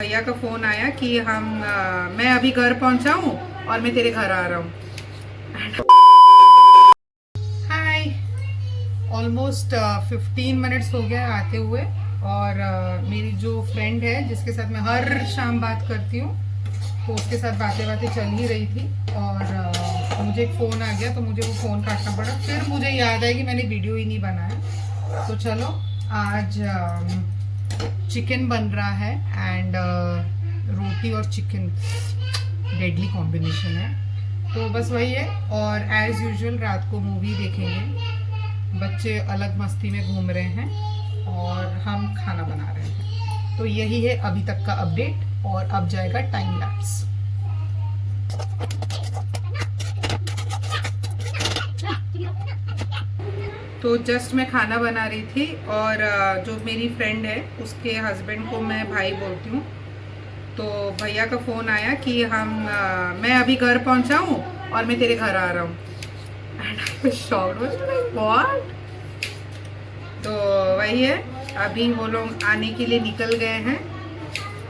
भैया का फ़ोन आया कि मैं अभी घर पहुंचा हूँ और मैं तेरे घर आ रहा हूँ। हाय, ऑलमोस्ट 15 मिनट्स हो गया आते हुए। और मेरी जो फ्रेंड है जिसके साथ मैं हर शाम बात करती हूँ, तो उसके साथ बातें बातें चल ही रही थी। और मुझे एक फ़ोन आ गया तो मुझे वो फ़ोन काटना पड़ा। फिर मुझे याद आया कि मैंने वीडियो ही नहीं बनाया। तो चलो, आज चिकन बन रहा है एंड रोटी और चिकन डेडली कॉम्बिनेशन है। तो बस वही है। और एज यूजुअल रात को मूवी देखेंगे। बच्चे अलग मस्ती में घूम रहे हैं और हम खाना बना रहे हैं। तो यही है अभी तक का अपडेट। और अब जाएगा टाइम लैप्स। तो जस्ट मैं खाना बना रही थी और जो मेरी फ्रेंड है उसके हस्बैंड को मैं भाई बोलती हूँ। तो भैया का फ़ोन आया कि मैं अभी घर पहुंचा हूँ और मैं तेरे घर आ रहा हूँ। And I was shocked, what. तो वही है, अभी वो लोग आने के लिए निकल गए हैं।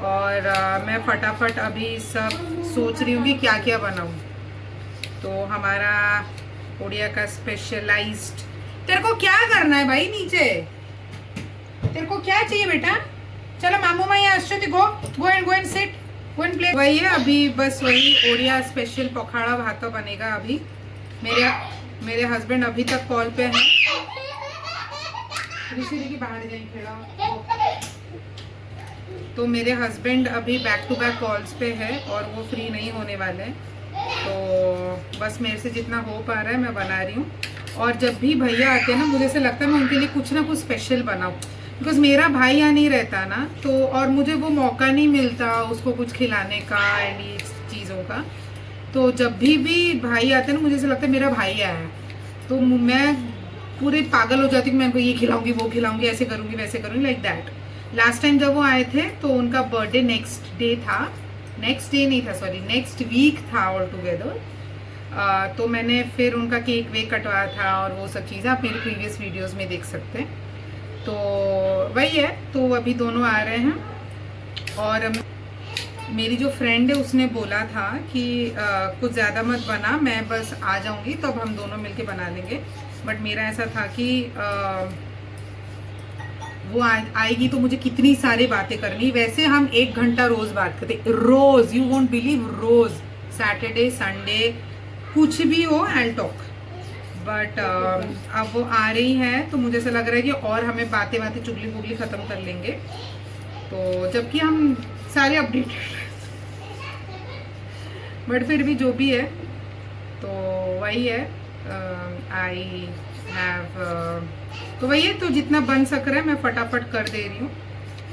और मैं फटाफट अभी सब सोच रही हूँ कि क्या क्या बनाऊँ। तो हमारा उड़िया का स्पेशलाइज्ड। तेरे को क्या करना है भाई नीचे? तेरे को क्या चाहिए बेटा? चलो मामू माई आश्चर्य go go and sit, go and play. वही है, अभी बस वही ओडिया स्पेशल पखाड़ा भात बनेगा अभी। मेरे मेरे हस्बैंड अभी तक कॉल पे हैं। ऋषि की बाहर जाए खेड़ा। तो मेरे हस्बैंड अभी बैक टू बैक कॉल्स पे है और वो फ्री नहीं होने वाले हैं। तो बस मेरे से जितना हो पा रहा है मैं बना रही हूँ। और जब भी भैया आते हैं ना, मुझे ऐसा लगता है मैं उनके लिए कुछ ना कुछ स्पेशल बनाऊँ। बिकॉज मेरा भाई यहाँ नहीं रहता ना, तो और मुझे वो मौका नहीं मिलता उसको कुछ खिलाने का एंड ये चीज़ों का। तो जब भी भाई आते हैं ना, मुझे ऐसा लगता है मेरा भाई आया है। तो मैं पूरे पागल हो जाती हूँ, मैं उनको ये खिलाऊंगी वो खिलाऊंगी, ऐसे करूँगी वैसे करूँगी, लाइक दैट। लास्ट टाइम जब वो आए थे तो उनका बर्थडे नेक्स्ट डे था। नेक्स्ट डे नहीं था, सॉरी नेक्स्ट वीक था ऑल टुगेदर। तो मैंने फिर उनका केक वेक कटवाया था और वो सब चीज़ें आप मेरी प्रीवियस वीडियोस में देख सकते हैं। तो वही है, तो अभी दोनों आ रहे हैं। और मेरी जो फ्रेंड है उसने बोला था कि कुछ ज़्यादा मत बना, मैं बस आ जाऊंगी तो अब हम दोनों मिलके बना लेंगे। बट मेरा ऐसा था कि वो आएगी तो मुझे कितनी सारी बातें करनी। वैसे हम 1 घंटा रोज़ बात करते, रोज़, यू वोंट बिलीव, रोज़ सैटरडे संडे कुछ भी हो एंड टॉक। बट अब वो आ रही है तो मुझे ऐसा लग रहा है कि और हमें बातें बातें चुगली पुगली ख़त्म कर लेंगे। तो जबकि हम सारे अपडेटेड, बट फिर भी जो भी है तो वही है। आई हैव तो वही है, तो जितना बन सक रहा है मैं फटाफट कर दे रही हूँ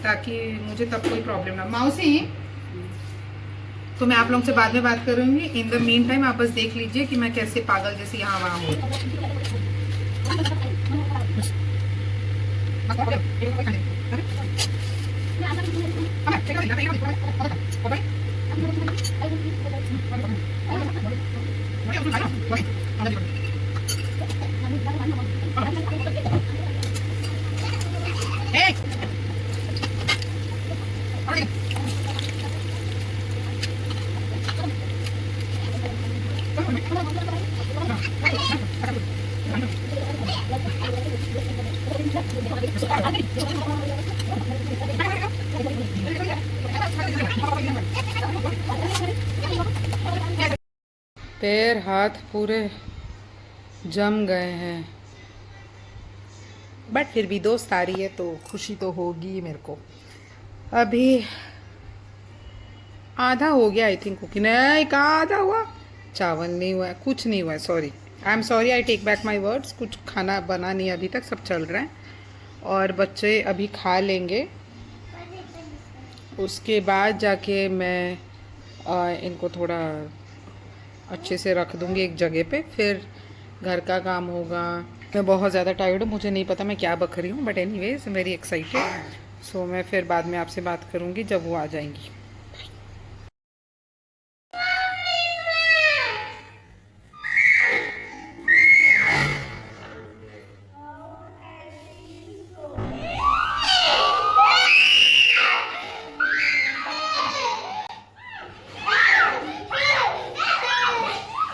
ताकि मुझे तब कोई प्रॉब्लम ना। मौसी, तो मैं आप लोगों से बाद में बात करूँगी। इन द मीन टाइम आप बस देख लीजिए कि मैं कैसे पागल जैसे यहाँ वहाँ हूँ। पैर हाथ पूरे जम गए हैं, बट फिर भी दोस्त आ रही है तो खुशी तो होगी मेरे को। अभी आधा हो गया आई थिंक कुकिंग। नहीं, कहाँ आधा हुआ? चावल नहीं हुआ, कुछ नहीं हुआ, sorry, I am sorry, I take back my words. कुछ खाना बना नहीं अभी तक, सब चल रहा है। और बच्चे अभी खा लेंगे, उसके बाद जाके मैं इनको थोड़ा अच्छे से रख दूँगी एक जगह पे, फिर घर का काम होगा। मैं बहुत ज़्यादा टायर्ड हूँ, मुझे नहीं पता मैं क्या बक रही हूँ, बट एनीवेज वेरी एक्साइटेड। सो मैं फिर बाद में आपसे बात करूँगी जब वो आ जाएंगी।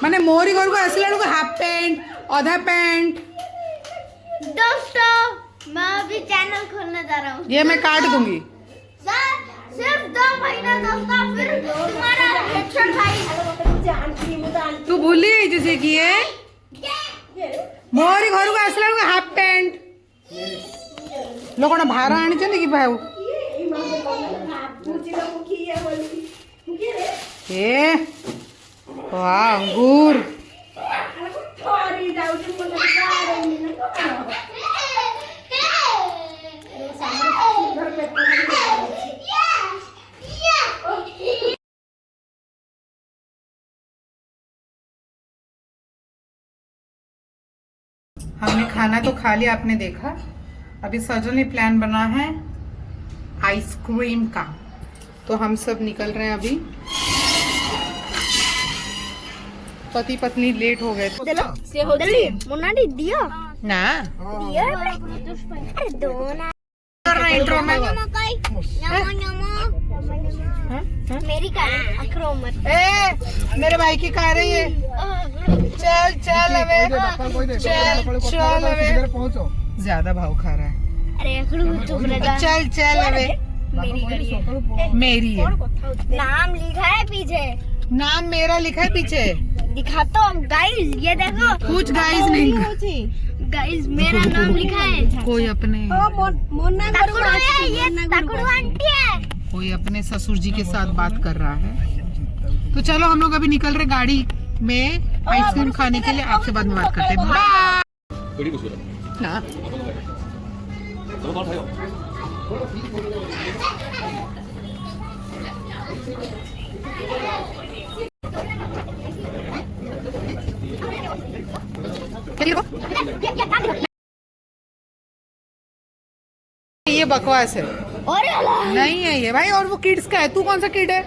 মানে মোরি ঘরକୁ ଆସିଲା ବେଳକୁ ହାଫ ପ୍ୟାଣ୍ଟ ଅଧା ପ୍ୟାଣ୍ଟ। दोस्तों मैं अभी चैनल खोलने जा रहा हूँ। ये मैं काट दूंगी। सिर्फ 2 महीना दोस्तों, फिर तुम्हारा हेडशॉट भाई। तू भूली गई जैसे कि ये मोरी घरକୁ ଆସିଲା ବେଳକୁ ହାଫ ପ୍ୟାଣ୍ଟ। ଲୋକଣ ଭାର ଆଣିଛନ୍ତି କି ଭାଉ? ଏ अंगूर हमने खाना तो खा लिया, आपने देखा। अभी सजल ने प्लान बना है आइसक्रीम का, तो हम सब निकल रहे हैं अभी। पति पत्नी लेट हो गए तो मुन्नाडी दिया ना दिया अरे दोना कर रहा इंट्रो में। मेरी कार अक्रोमत ए मेरे भाई की कार है ये। चल चल अबे चल चल अबे, ज्यादा भाव खा रहा है। अरे अखड़ू चुप रह जा। चल चल अबे, मेरी गाड़ी है, मेरी है। नाम लिखा है पीछे, नाम मेरा लिखा है पीछे। दिखा तो गाइस, ये देखो। कुछ गाइस नहीं, गाइस मेरा नाम लिखा है। कोई अपने तकुड़ू है, ये तकुड़ू आंटी है। कोई अपने ससुर जी के साथ बात कर रहा है। तो चलो हम लोग अभी निकल रहे गाड़ी में आइसक्रीम खाने के लिए। आपसे बाद में बात करते हैं। बाय ना ये बकवास है, नहीं है ये भाई। और वो किड्स का है, तू कौन सा किड है?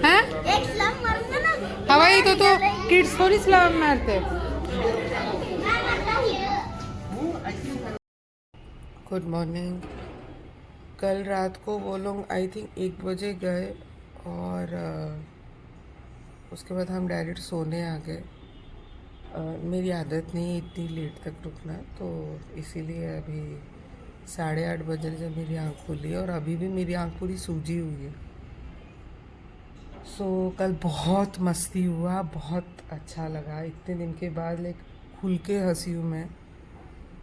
हैं? एक स्लम मारूंगा ना। हवाई तो किड्स थोड़ी स्लम मारते। Good morning. कल रात को वो लोग आई थिंक 1 बजे गए और उसके बाद हम डायरेक्ट सोने आ गए। मेरी आदत नहीं इतनी लेट तक रुकना, तो इसीलिए अभी 8:30 बजे जब मेरी आँख खुली और अभी भी मेरी आँख पूरी सूजी हुई है। सो कल बहुत मस्ती हुआ, बहुत अच्छा लगा। इतने दिन के बाद लाइक खुल के हंसी हूँ मैं,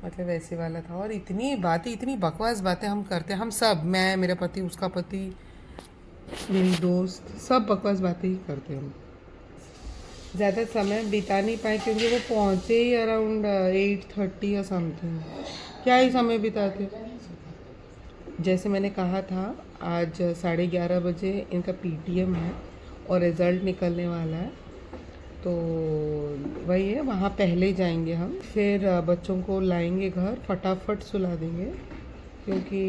मतलब ऐसे वाला था। और इतनी बातें, इतनी बकवास बातें हम करते, हम सब, मैं, मेरा पति, उसका पति, मेरी दोस्त, सब बकवास बातें ही करते हम। ज़्यादा समय बिता नहीं पाए क्योंकि वो पहुँचे ही अराउंड 8:30 या समथिंग। क्या ही समय बिताते। जैसे मैंने कहा था, आज 11:30 बजे इनका PTM है और रिज़ल्ट निकलने वाला है, तो वही है, वहाँ पहले जाएंगे हम। फिर बच्चों को लाएंगे घर, फटाफट सुला देंगे क्योंकि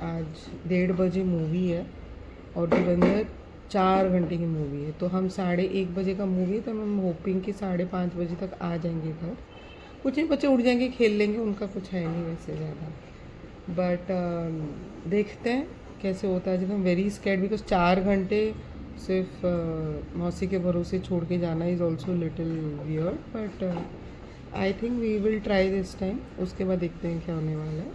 आज 1:30 बजे मूवी है और धुरंधर 4 घंटे की मूवी है। तो हम 1:30 बजे का मूवी है, तो हम होपिंग कि 5:30 बजे तक आ जाएंगे घर। कुछ नहीं, बच्चे उठ जाएंगे, खेल लेंगे, उनका कुछ है नहीं वैसे ज़्यादा। बट देखते हैं कैसे होता है। जब हम वेरी स्कैर्ड, बिकॉज 4 घंटे सिर्फ मौसी के भरोसे छोड़ के जाना is also little weird, but I think we will try this time. उसके बाद देखते हैं क्या होने वाला है।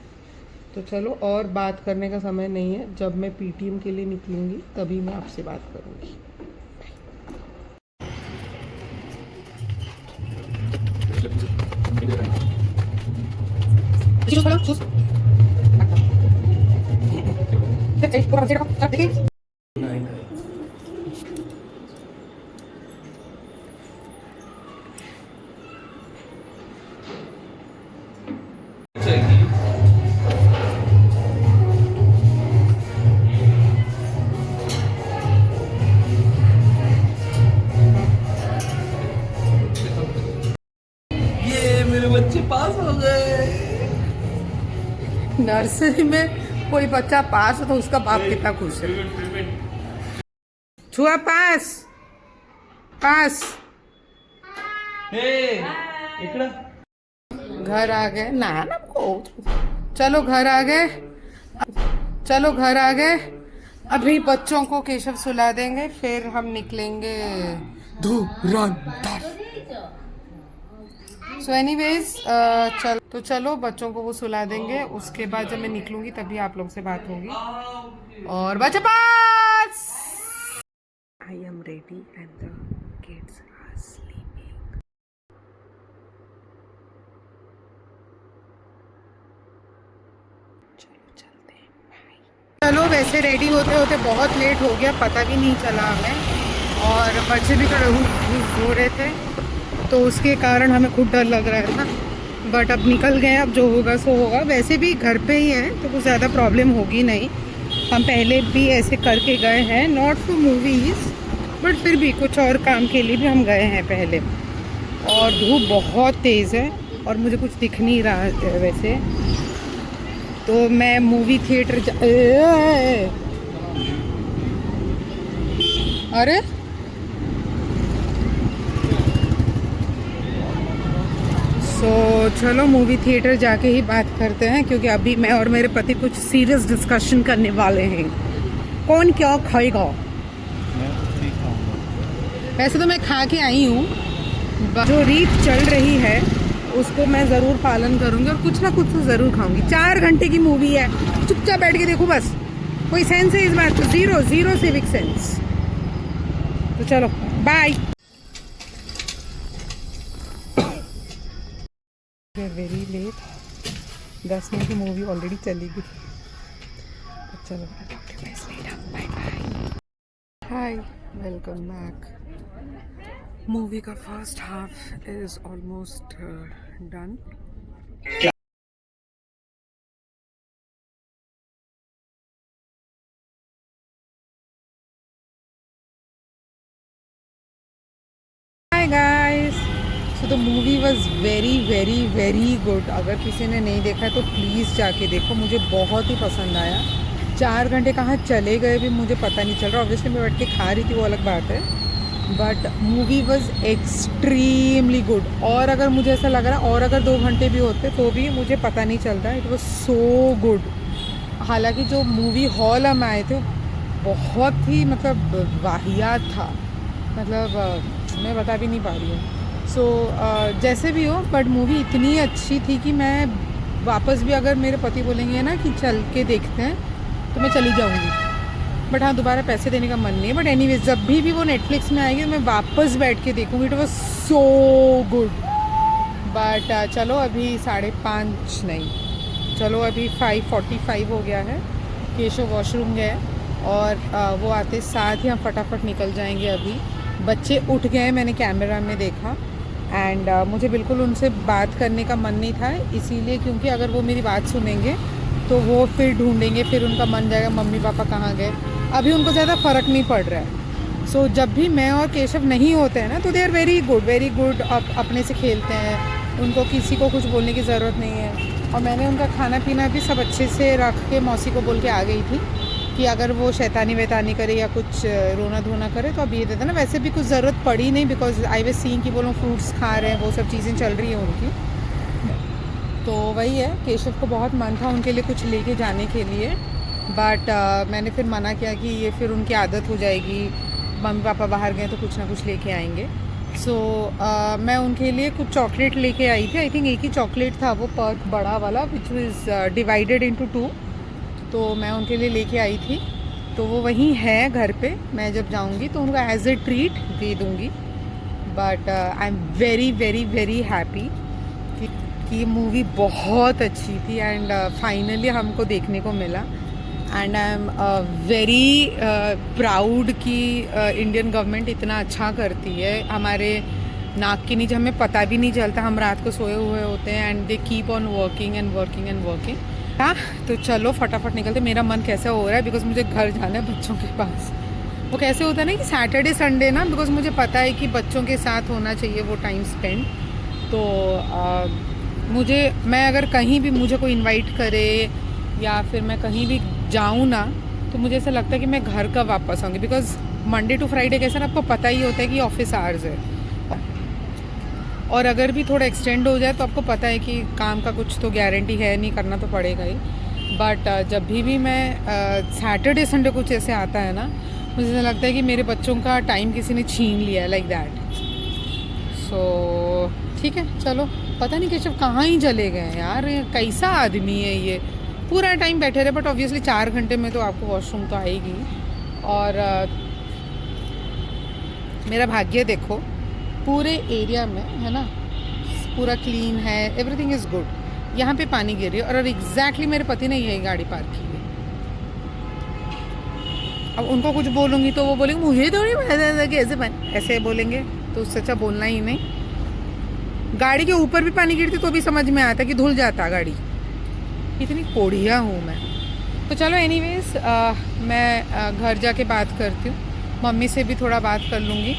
तो चलो, और बात करने का समय नहीं है। जब मैं PTM के लिए निकलूँगी तभी मैं आपसे बात करूँगी। बच्चे पास हो गए। नर्सरी में कोई बच्चा पास हो तो उसका बाप कितना खुश है। छुआ पास पास। घर आ गए ना को, चलो घर आ गए, चलो घर आ गए। अभी बच्चों को केशव सुला देंगे, फिर हम निकलेंगे धुरंधर। सो एनीवेज चलो बच्चों को वो सुला देंगे, उसके बाद जब मैं निकलूंगी तभी आप लोग से बात होगी। और बच्चे पास I am ready and the kids are sleeping. चलो चलते हैं, बाय। चलो वैसे रेडी होते होते बहुत लेट हो गया, पता भी नहीं चला हमें, और बच्चे भी हो रहे थे तो उसके कारण हमें खुद डर लग रहा था। बट अब निकल गए, अब जो होगा सो होगा। वैसे भी घर पे ही हैं तो कुछ ज़्यादा प्रॉब्लम होगी नहीं। हम पहले भी ऐसे करके गए हैं, नॉट फॉर मूवीज़ बट फिर भी कुछ और काम के लिए भी हम गए हैं पहले। और धूप बहुत तेज़ है और मुझे कुछ दिख नहीं रहा है वैसे, तो मैं मूवी थिएटर अरे चलो मूवी थिएटर जाके ही बात करते हैं, क्योंकि अभी मैं और मेरे पति कुछ सीरियस डिस्कशन करने वाले हैं। कौन क्या खाएगा? वैसे तो मैं खा के आई हूँ, जो रीत चल रही है उसको मैं ज़रूर पालन करूँगी और कुछ ना कुछ तो ज़रूर खाऊंगी। 4 घंटे की मूवी है, चुपचाप बैठ के देखो बस। कोई सेंस है इस बात को? Zero civic sense. तो चलो बाय। वेरी लेट, 10 मिनट की मूवी ऑलरेडी चली गई। तो चलो बाय बाय। हाय, वेलकम बैक। मूवी का first half is almost done. Hi guys, so the movie was very good. अगर किसी ने नहीं देखा है तो प्लीज़ जाके देखो, मुझे बहुत ही पसंद आया। 4 घंटे कहाँ चले गए भी मुझे पता नहीं चल रहा। ऑब्वियसली मैं बैठ के खा रही थी, वो अलग बात है, but movie was extremely good. और अगर मुझे ऐसा लग रहा और अगर 2 घंटे भी होते तो भी मुझे पता नहीं चलता। It was so good. हालांकि जो मूवी हॉल हम आए थे बहुत ही मतलब वाहियात था, मतलब मैं बता भी नहीं पा रही हूँ। जैसे भी हो, बट मूवी इतनी अच्छी थी कि मैं वापस भी, अगर मेरे पति बोलेंगे ना कि चल के देखते हैं, तो मैं चली जाऊंगी। बट हाँ, दोबारा पैसे देने का मन नहीं है। बट एनीवेज, जब भी वो नेटफ्लिक्स में आएगी तो मैं वापस बैठ के देखूंगी। It was so good. But चलो अभी 5:30 नहीं, चलो अभी 5:45 हो गया है। केशव वॉशरूम गए और वो आते साथ ही हम फटाफट निकल जाएंगे। अभी बच्चे उठ गए, मैंने कैमरा में देखा, एंड मुझे बिल्कुल उनसे बात करने का मन नहीं था, इसीलिए क्योंकि अगर वो मेरी बात सुनेंगे तो वो फिर ढूंढेंगे, फिर उनका मन जाएगा मम्मी पापा कहाँ गए। अभी उनको ज़्यादा फ़र्क नहीं पड़ रहा है। सो जब भी मैं और केशव नहीं होते हैं ना, तो दे आर वेरी गुड। अपने से खेलते हैं, उनको किसी को कुछ बोलने की ज़रूरत नहीं है। और मैंने उनका खाना पीना भी सब अच्छे से रख के मौसी को बोल के आ गई थी कि अगर वो शैतानी वैतानी करे या कुछ रोना धोना करे तो अब ये देता ना। वैसे भी कुछ ज़रूरत पड़ी नहीं, बिकॉज आई वाज सीइंग कि वो लोग फ्रूट्स खा रहे हैं, वो सब चीज़ें चल रही हैं उनकी। तो वही है, केशव को बहुत मन था उनके लिए कुछ लेके जाने के लिए, बट मैंने फिर मना किया कि ये फिर उनकी आदत हो जाएगी, मम्मी पापा बाहर गए तो कुछ ना कुछ लेके आएंगे। मैं उनके लिए कुछ चॉकलेट लेके आई थी। आई थिंक एक ही चॉकलेट था वो, पर्क बड़ा वाला, विच वाज डिवाइडेड इनटू 2। तो मैं उनके लिए लेके आई थी, तो वो वहीं है घर पे। मैं जब जाऊंगी तो उनको एज ए ट्रीट दे दूंगी। But I am very happy कि मूवी बहुत अच्छी थी एंड फाइनली हमको देखने को मिला। And I am very proud कि इंडियन गवर्नमेंट इतना अच्छा करती है। हमारे नाक के नीचे हमें पता भी नहीं चलता, हम रात को सोए हुए होते हैं and they keep on working. हाँ, तो चलो फटाफट निकलते। मेरा मन कैसा हो रहा है, बिकॉज मुझे घर जाना है बच्चों के पास। वो कैसे होता है ना कि सैटरडे संडे ना, बिकॉज मुझे पता है कि बच्चों के साथ होना चाहिए वो टाइम स्पेंड। तो मैं अगर कहीं भी मुझे कोई इनवाइट करे या फिर मैं कहीं भी जाऊँ ना, तो मुझे ऐसा लगता है कि मैं घर का वापस आऊँगी। बिकॉज मंडे टू फ्राइडे कैसा ना, आपको पता ही होता है कि ऑफिस आवर्स है, और अगर भी थोड़ा एक्सटेंड हो जाए तो आपको पता है कि काम का कुछ तो गारंटी है नहीं, करना तो पड़ेगा ही। बट जब भी मैं सैटरडे संडे कुछ ऐसे आता है ना, मुझे ऐसा लगता है कि मेरे बच्चों का टाइम किसी ने छीन लिया है, लाइक दैट। सो ठीक है, चलो। पता नहीं केशव कहाँ ही चले गए यार, ये कैसा आदमी है ये, पूरा टाइम बैठे रहे। बट ऑब्वियसली 4 घंटे में तो आपको वॉशरूम तो आएगी। और मेरा भाग्य देखो, पूरे एरिया में है ना, पूरा क्लीन है, एवरीथिंग इज़ गुड। यहाँ पे पानी गिर रही है और एग्जैक्टली मेरे पति ने यही गाड़ी पार्क की है। अब उनको कुछ बोलूँगी तो वो बोलेंगे मुझे थोड़ी पता था कि ऐसे बोलेंगे, तो उससे अच्छा बोलना ही नहीं। गाड़ी के ऊपर भी पानी गिरती तो भी समझ में आता कि धुल जाता गाड़ी। इतनी कोढ़िया हूँ मैं। तो चलो एनीवेज, मैं घर जाके बात करती हूँ, मम्मी से भी थोड़ा बात कर लूँगी।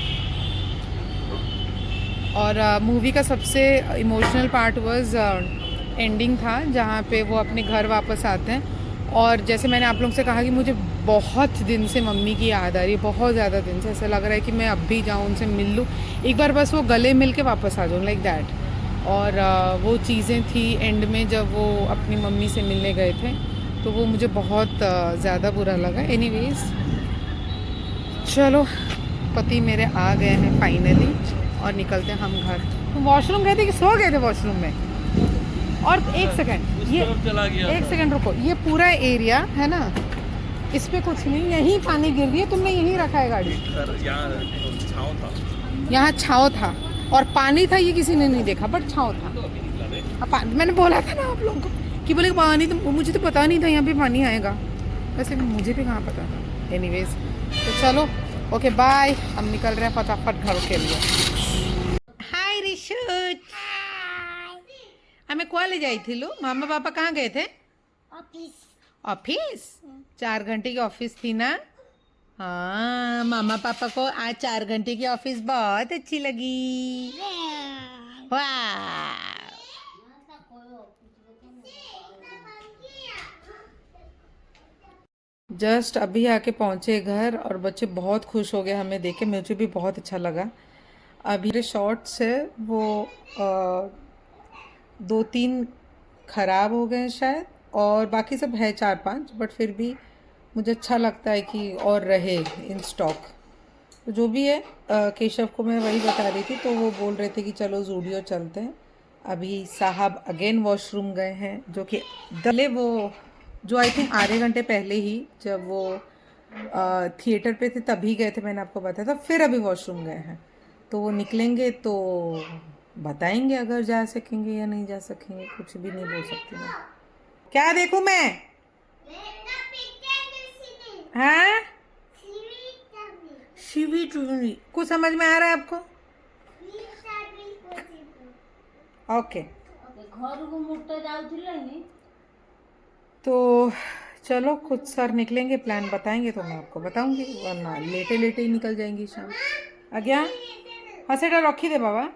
और मूवी का सबसे इमोशनल पार्ट वाज एंडिंग था, जहाँ पे वो अपने घर वापस आते हैं। और जैसे मैंने आप लोगों से कहा कि मुझे बहुत दिन से मम्मी की याद आ रही है, बहुत ज़्यादा दिन से। ऐसा लग रहा है कि मैं अब भी जाऊँ, उनसे मिल लूँ एक बार, बस वो गले मिल के वापस आ जाऊँ, लाइक दैट। और वो चीज़ें थी एंड में जब वो अपनी मम्मी से मिलने गए थे, तो वो मुझे बहुत ज़्यादा बुरा लगा। एनीवेज चलो, पति मेरे आ गए हैं फाइनली और निकलते हैं हम घर। तुम वॉशरूम गए थे कि सो गए थे वॉशरूम में? और एक सेकंड, ये एक सेकंड रुको, ये पूरा एरिया है ना, इस पे कुछ नहीं, यहीं पानी गिर रही है, तुमने यहीं रखा है गाड़ी? यहाँ छाँव था और पानी था, ये किसी ने नहीं देखा, बट छाँव था। मैंने बोला था ना आप लोगों को कि बोले पानी, तो मुझे तो पता नहीं था यहाँ पे पानी आएगा, वैसे मुझे भी कहाँ पता था। एनीवेज तो चलो, ओके बाय, हम निकल रहे हैं फटाफट घर के लिए। हाय ऋषुत, हमें कुआं ले जाई थी लो, मामा पापा कहाँ गए थे? ऑफिस 4 घंटे की ऑफिस थी ना। हाँ, मामा पापा को आज 4 घंटे की ऑफिस बहुत अच्छी लगी। वाह, जस्ट अभी आके पहुँचे घर और बच्चे बहुत खुश हो गए हमें देख के, मुझे भी बहुत अच्छा लगा। अभी मेरे शॉर्ट्स है वो 2-3 ख़राब हो गए शायद, और बाकी सब है 4-5, बट फिर भी मुझे अच्छा लगता है कि और रहे इन स्टॉक। तो जो भी है, केशव को मैं वही बता रही थी, तो वो बोल रहे थे कि चलो ज़ूडियो चलते हैं। अभी साहब अगेन वॉशरूम गए हैं, जो कि दले वो जो आई थिंक आधे घंटे पहले ही, जब वो थिएटर पे थे तभी गए थे, मैंने आपको बताया था। फिर अभी वॉशरूम गए हैं, तो वो निकलेंगे तो बताएंगे अगर जा सकेंगे या नहीं जा सकेंगे, कुछ भी नहीं बोल सकती मैं। क्या देखूं मैं? हाँ, शिवी चुवी कुछ समझ में आ रहा है आपको? ओके, तो चलो कुछ सर निकलेंगे, प्लान बताएंगे तो मैं आपको बताऊंगी, वरना लेटे लेटे ही निकल जाएंगी शाम। आज्ञा हसेटा रखी दे बाबा।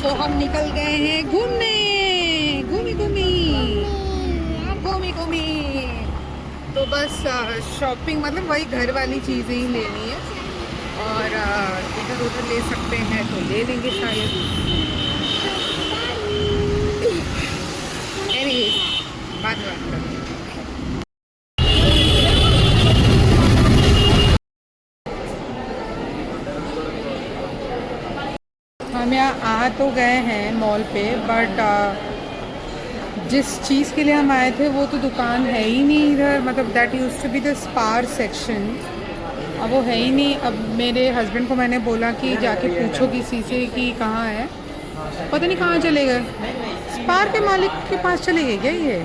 तो हम निकल गए हैं घूमने, घूमी तो बस शॉपिंग, मतलब वही घर वाली चीज़ें ही लेनी है, और इधर उधर ले सकते हैं तो ले लेंगे शायद। एनीवेज बात करते हैं। हम यहाँ आ तो गए हैं मॉल पे, बट जिस चीज़ के लिए हम आए थे वो तो दुकान है ही नहीं इधर, मतलब that used to be the spare section, अब वो है ही नहीं। अब मेरे हस्बैंड को मैंने बोला कि जाके पूछो किसी से कि कहाँ है, पता नहीं कहाँ चले गए, स्पार के मालिक के पास चले गए क्या ये?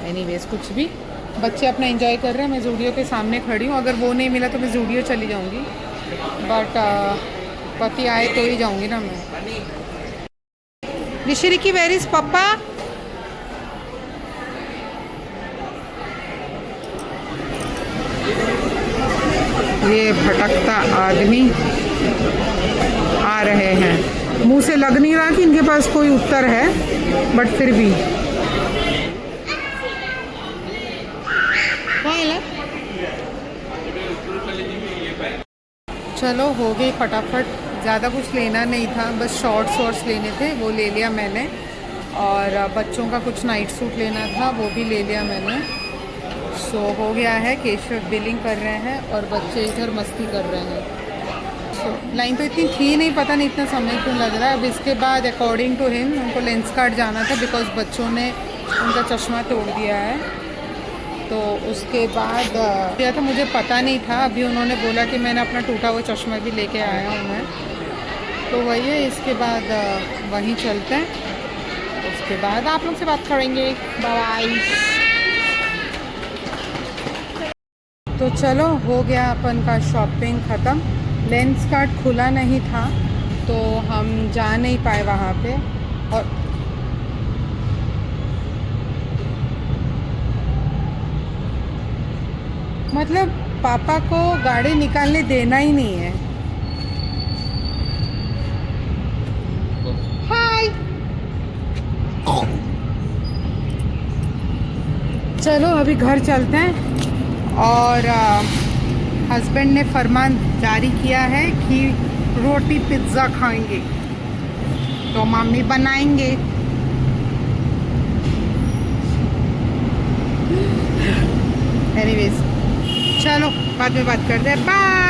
एनीवेज कुछ भी, बच्चे अपना एंजॉय कर रहे हैं, मैं ज़ूडियो के सामने खड़ी हूँ। अगर वो नहीं मिला तो मैं ज़ूडियो चली जाऊँगी, बट पति आए तो ही जाऊँगी ना मैं। ऋषि की वेयर इज पापा? ये भटकता आदमी आ रहे हैं, मुंह से लग नहीं रहा कि इनके पास कोई उत्तर है, बट फिर भी चलो हो गई फटाफट ज़्यादा कुछ लेना नहीं था, बस शॉर्ट्स लेने थे, वो ले लिया मैंने। और बच्चों का कुछ नाइट सूट लेना था, वो भी ले लिया मैंने। सो हो गया है, केशव बिलिंग कर रहे हैं और बच्चे इधर मस्ती कर रहे हैं। लाइन तो इतनी थी नहीं, पता नहीं इतना समय क्यों लग रहा है। अब इसके बाद अकॉर्डिंग टू हिम उनको लेंस कार्ड जाना था, बिकॉज बच्चों ने उनका चश्मा तोड़ दिया है। तो उसके बाद दिया था, मुझे पता नहीं था, अभी उन्होंने बोला कि मैंने अपना टूटा हुआ चश्मा भी लेके आया हूँ मैं। तो वही है, इसके बाद वहीं चलते हैं, उसके बाद आप लोग से बात करेंगे। बाय। तो चलो, हो गया अपन का शॉपिंग ख़त्म। लेंस कार्ड खुला नहीं था तो हम जा नहीं पाए वहाँ पे। और मतलब पापा को गाड़ी निकालने देना ही नहीं है। हाय। चलो अभी घर चलते हैं। और हस्बैंड ने फरमान जारी किया है कि रोटी पिज़्ज़ा खाएंगे, तो मम्मी बनाएंगे। एनीवेज, चलो बाद में बात करते हैं। बाय।